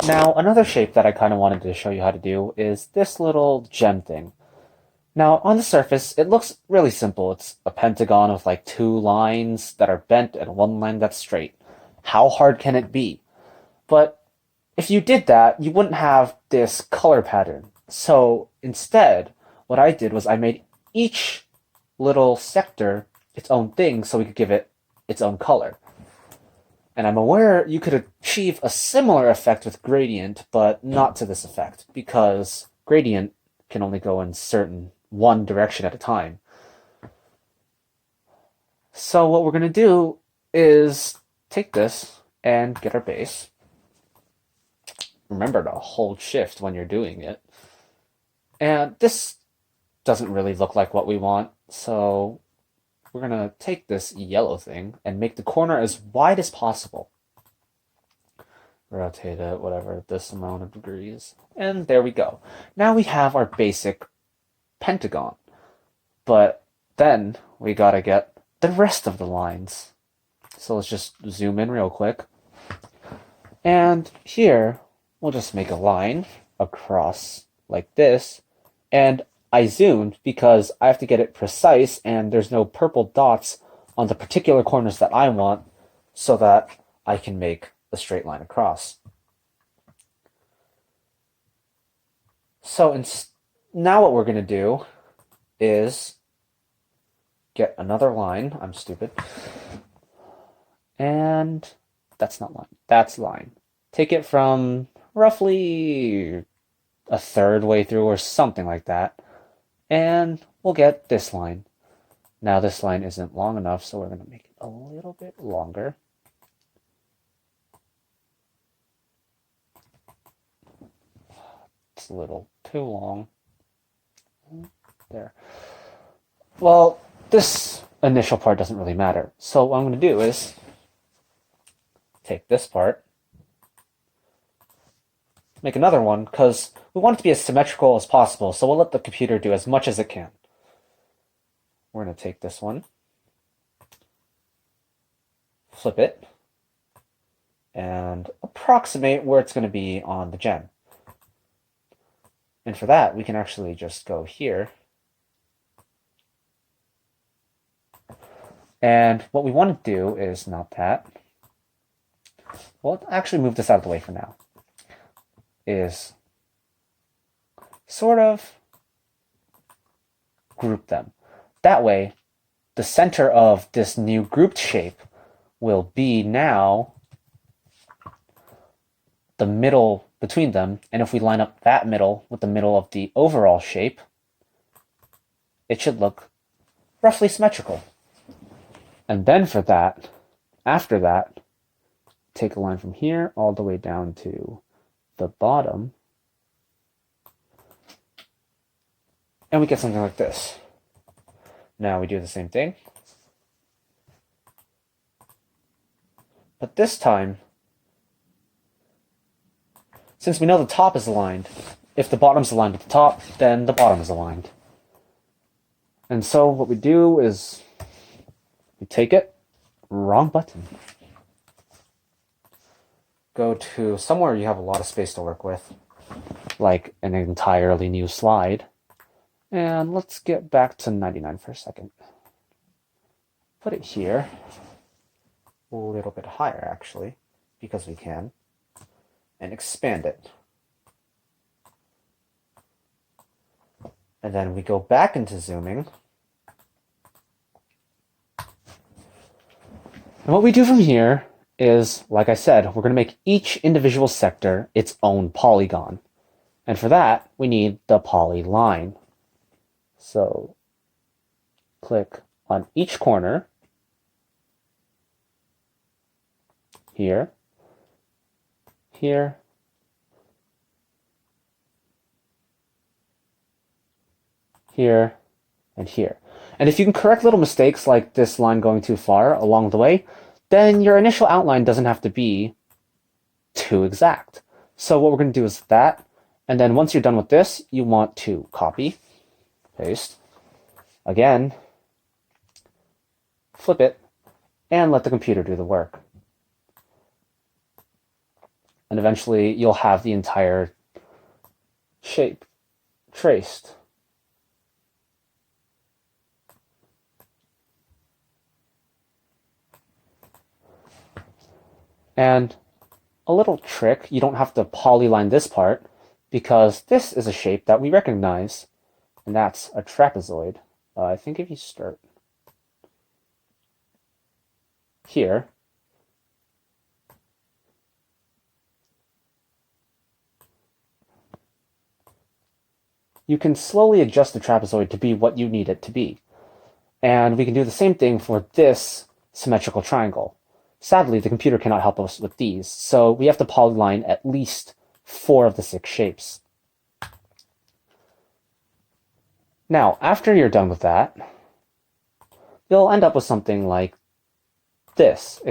Now, another shape that I kind of wanted to show you how to do is this little gem thing. Now, on the surface, it looks really simple. It's a pentagon with like two lines that are bent and one line that's straight. How hard can it be? But if you did that, you wouldn't have this color pattern. So instead, what I did was I made each little sector its own thing so we could give it its own color. And I'm aware you could achieve a similar effect with gradient, but not to this effect, because gradient can only go in certain one direction at a time. So what we're going to do is take this and get our base. Remember to hold shift when you're doing it. And this doesn't really look like what we want, so we're going to take this yellow thing and make the corner as wide as possible. Rotate it, whatever, this amount of degrees. And there we go. Now we have our basic pentagon. But then we gotta get the rest of the lines. So let's just zoom in real quick. And here, we'll just make a line across like this. And I zoomed because I have to get it precise and there's no purple dots on the particular corners that I want so that I can make a straight line across. So now what we're going to do is get another line. I'm stupid. And that's not line. That's line. Take it from roughly a third way through or something like that. And we'll get this line. Now this line isn't long enough, so we're going to make it a little bit longer. It's a little too long. There. Well, this initial part doesn't really matter. So what I'm going to do is take this part, make another one, because we want it to be as symmetrical as possible, so we'll let the computer do as much as it can. We're going to take this one, flip it, and approximate where it's going to be on the gem. And for that, we can actually just go here. And what we want to do is not that. We'll actually move this out of the way for now. Is sort of group them. That way, the center of this new grouped shape will be now the middle between them, and if we line up that middle with the middle of the overall shape, it should look roughly symmetrical. And then for that, after that, take a line from here all the way down to the bottom, and we get something like this. Now we do the same thing, but this time, since we know the top is aligned, if the bottom's aligned with the top, then the bottom is aligned. And so what we do is we take it, wrong button. Go to somewhere you have a lot of space to work with, like an entirely new slide. And let's get back to 99 for a second. Put it here, a little bit higher actually, because we can. And expand it. And then we go back into zooming. And what we do from here is, like I said, we're going to make each individual sector its own polygon. And for that, we need the polyline. So click on each corner here, here, here, and here. And if you can correct little mistakes like this line going too far along the way, then your initial outline doesn't have to be too exact. So what we're going to do is that, and then once you're done with this, you want to copy, paste, again, flip it, and let the computer do the work. and eventually you'll have the entire shape traced. And a little trick, you don't have to polyline this part, because this is a shape that we recognize, and that's a trapezoid. I think if you start here, you can slowly adjust the trapezoid to be what you need it to be. And we can do the same thing for this symmetrical triangle. Sadly, the computer cannot help us with these, so we have to polyline at least 4 of the 6 shapes. Now, after you're done with that, you'll end up with something like this,